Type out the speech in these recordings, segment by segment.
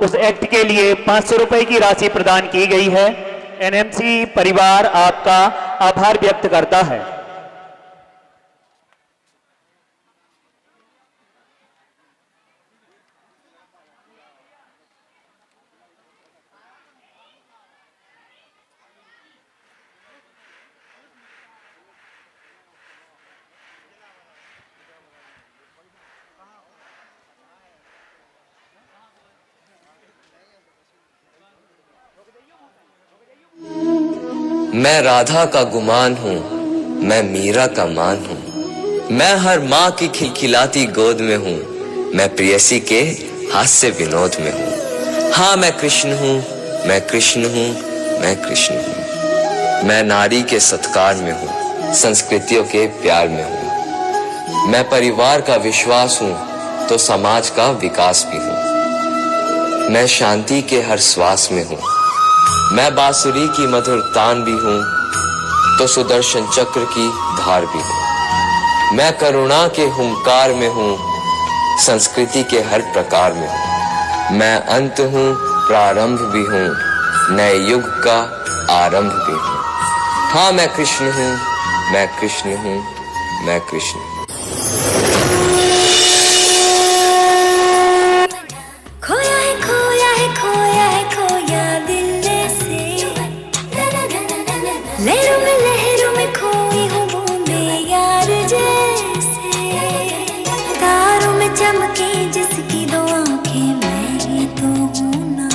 उस एक्ट के लिए 500 रुपए की राशि प्रदान की गई है। एनएमसी परिवार आपका आभार व्यक्त करता है। मैं राधा का गुमान हूँ, मैं मीरा का मान हूँ, मैं हर माँ की खिलखिलाती गोद में हूँ, मैं प्रेयसी के हास्य विनोद में हूँ। हाँ मैं कृष्ण हूँ, मैं कृष्ण हूँ, मैं कृष्ण हूँ। मैं नारी के सत्कार में हूँ, संस्कृतियों के प्यार में हूँ। मैं परिवार का विश्वास हूँ तो समाज का विकास भी हूँ। मैं शांति के हर श्वास में हूँ, मैं बांसुरी की मधुर तान भी हूँ तो सुदर्शन चक्र की धार भी हूँ। मैं करुणा के हुंकार में हूँ, संस्कृति के हर प्रकार में हूँ। मैं अंत हूँ, प्रारंभ भी हूँ, नए युग का आरंभ भी हूँ। हाँ मैं कृष्ण हूँ, मैं कृष्ण हूँ, मैं कृष्ण हूँ। लहरों में खोई हूँ बूंदे यार जैसे, तारों में चमके जिसकी दो आंखें मैं ही तो हूँ ना।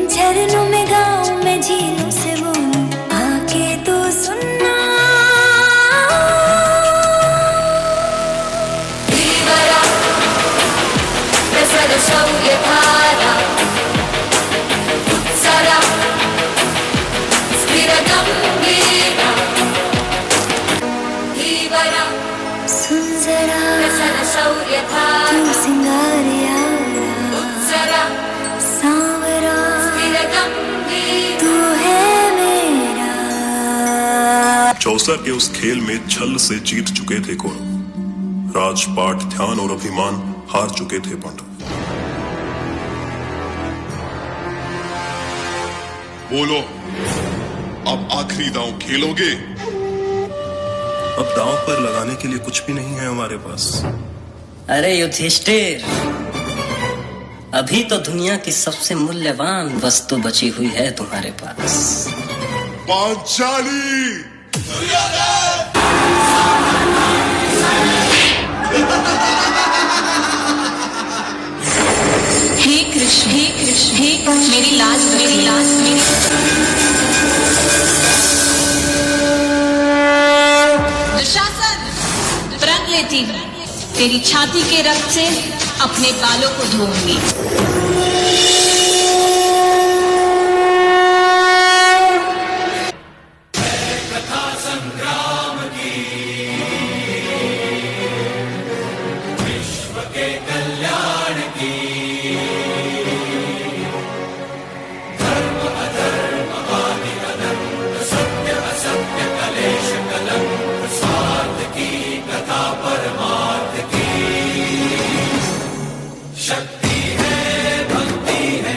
झरनों में गाँव में झीलों से बोलूं आके तो सुनना। धीवरा प्रसर शौर्य धारा उत्सरा तू सिंगार यारा सांवरा तू है मेरा। चौसर के उस खेल में छल से जीत चुके थे कौरव, राजपाट ध्यान और अभिमान हार चुके थे पांडव। बोलो, अब आखिरी दांव खेलोगे? अब दांव पर लगाने के लिए कुछ भी नहीं है हमारे पास। अरे युधिष्ठिर, अभी तो दुनिया की सबसे मूल्यवान वस्तु बची हुई है तुम्हारे पास। पांचाली! हे कृष्ण, हे कृष्ण, हे मेरी लाज, मेरी लाज, मेरी दुशासन, प्रण लेती हूँ, तेरी छाती के रक्त से अपने बालों को धोऊंगी। शक्ति है, भक्ति है,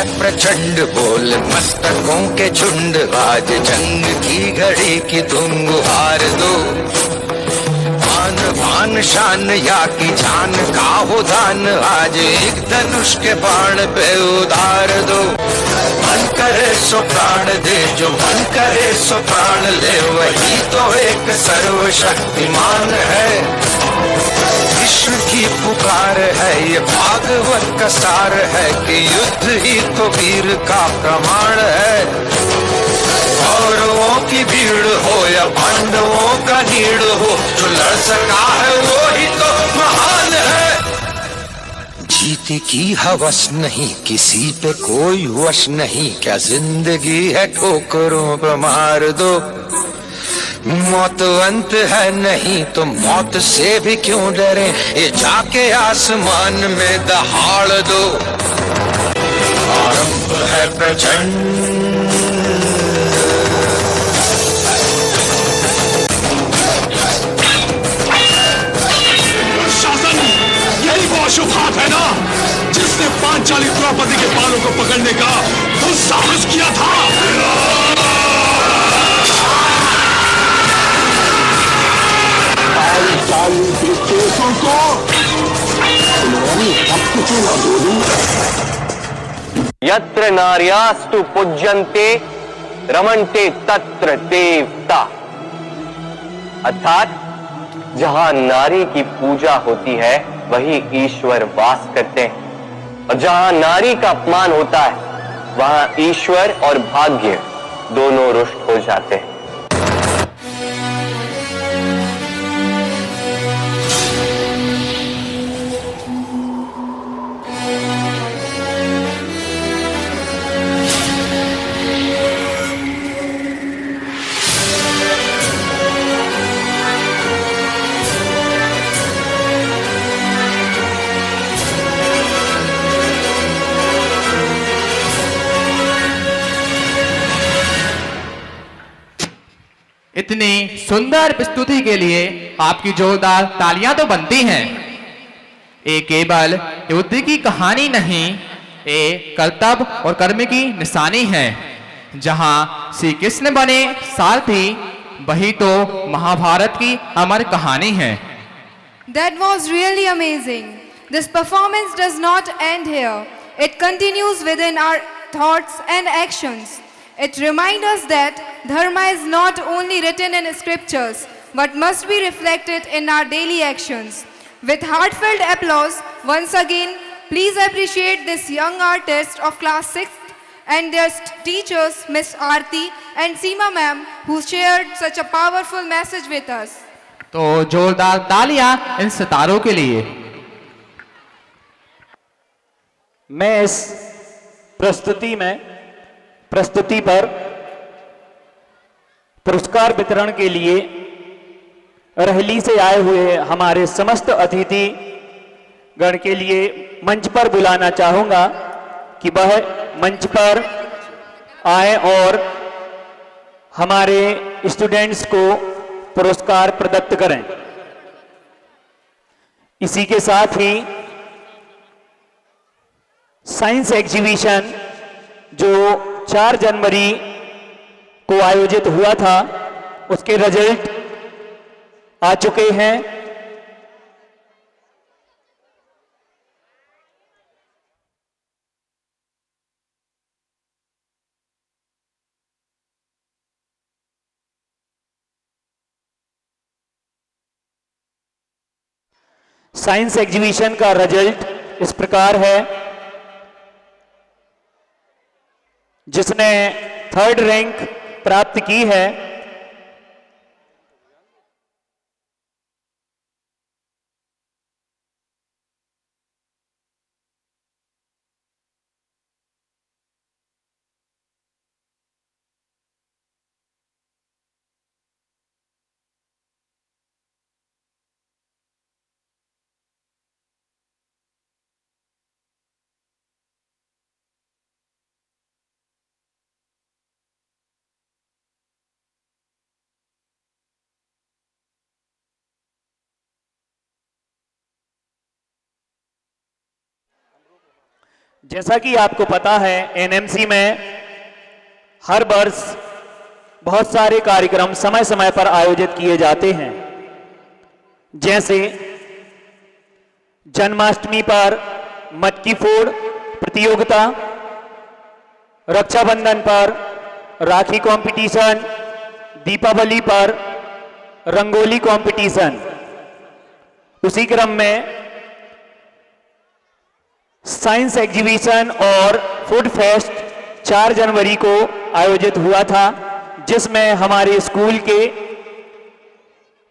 प्रचंड, बोल मस्तकों के झुंड, आज जंग की घड़ी की तुम गुहार दो। आन बान शान या की जान का हो दान, आज एक धनुष के बाण पे उतार दो। मन करे सो प्राण दे, जो मन करे सो प्राण ले, वही तो एक सर्वशक्तिमान है। विश्व की पुकार है, ये भागवत का सार है कि युद्ध ही तो वीर का प्रमाण है। कौरवों की भीड़ हो या पांडवों का नीड़ हो, जो लड़ सका है वो ही तो महान है। जीत की हवस नहीं, किसी पे कोई वश नहीं, क्या जिंदगी है ठोकरों पे मार दो। मौत अंत है नहीं तो मौत से भी क्यों डरे, ये जाके आसमान में दहाड़ दो। आरंभ है प्रचंड, शासन, यही वो अशुभ हाथ है ना जिसने पांचाली द्रौपदी के बालों को पकड़ने का दुस्साहस किया था। यत्र नार्यास्तु पूज्यन्ते रमन्ते तत्र देवता। अर्थात जहां नारी की पूजा होती है वही ईश्वर वास करते हैं, और जहां नारी का अपमान होता है वहां ईश्वर और भाग्य दोनों रुष्ट हो जाते हैं। इतनी सुंदर प्रस्तुति के लिए आपकी जोरदार तालियां तो बनती हैं। ये केवल युद्ध की कहानी नहीं, ये कर्तव्य और कर्म की निशानी है। जहां श्री कृष्ण बने सारथी, वही तो महाभारत की अमर कहानी है। That was really amazing. This performance does not end here. It continues within our thoughts and actions. It reminds us that dharma is not only written in scriptures, but must be reflected in our daily actions. With heartfelt applause, once again, please appreciate this young artist of class 6th and their teachers, Miss Aarti and Seema ma'am, who shared such a powerful message with us. तो जोरदार तालियां इन सितारों के लिए। मैं इस प्रस्तुति पर पुरस्कार वितरण के लिए रहली से आए हुए हमारे समस्त अतिथि गण के लिए मंच पर बुलाना चाहूंगा कि वह मंच पर आए और हमारे स्टूडेंट्स को पुरस्कार प्रदत्त करें। इसी के साथ ही साइंस एग्जीबिशन जो 4 जनवरी को आयोजित हुआ था, उसके रिजल्ट आ चुके हैं। साइंस एग्जीबिशन का रिजल्ट इस प्रकार है। जिसने 3rd रैंक प्राप्त की है, जैसा कि आपको पता है, एनएमसी में हर वर्ष बहुत सारे कार्यक्रम समय समय पर आयोजित किए जाते हैं। जैसे जन्माष्टमी पर मटकी फोड़ प्रतियोगिता, रक्षाबंधन पर राखी कंपटीशन, दीपावली पर रंगोली कंपटीशन। उसी क्रम में साइंस एग्जीबिशन और फूड फेस्ट 4 जनवरी को आयोजित हुआ था, जिसमें हमारे स्कूल के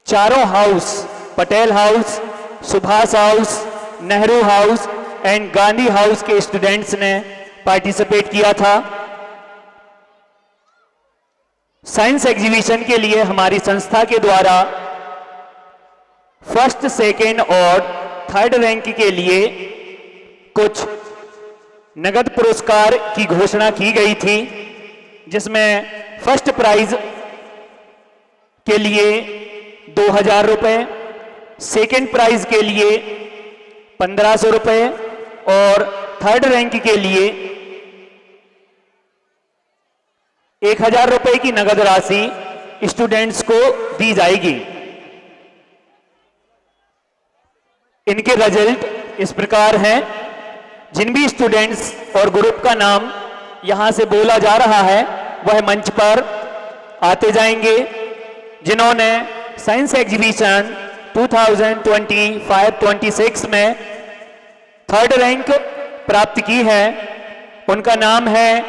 चारों house, Patel house, Subhash house, Nehru house and Gandhi house के स्टूडेंट्स ने पार्टिसिपेट किया था। साइंस एग्जीबिशन के लिए हमारी संस्था के द्वारा फर्स्ट, सेकेंड और थर्ड रैंक के लिए कुछ नगद पुरस्कार की घोषणा की गई थी, जिसमें फर्स्ट प्राइज के लिए 2000 रुपए, सेकेंड प्राइज के लिए 1500 रुपए और थर्ड रैंक के लिए 1000 रुपए की नगद राशि स्टूडेंट्स को दी जाएगी। इनके रिजल्ट इस प्रकार हैं। जिन भी स्टूडेंट्स और ग्रुप का नाम यहां से बोला जा रहा है, वह मंच पर आते जाएंगे। जिन्होंने साइंस एग्जीबिशन 2025-26 में थर्ड रैंक प्राप्त की है, उनका नाम है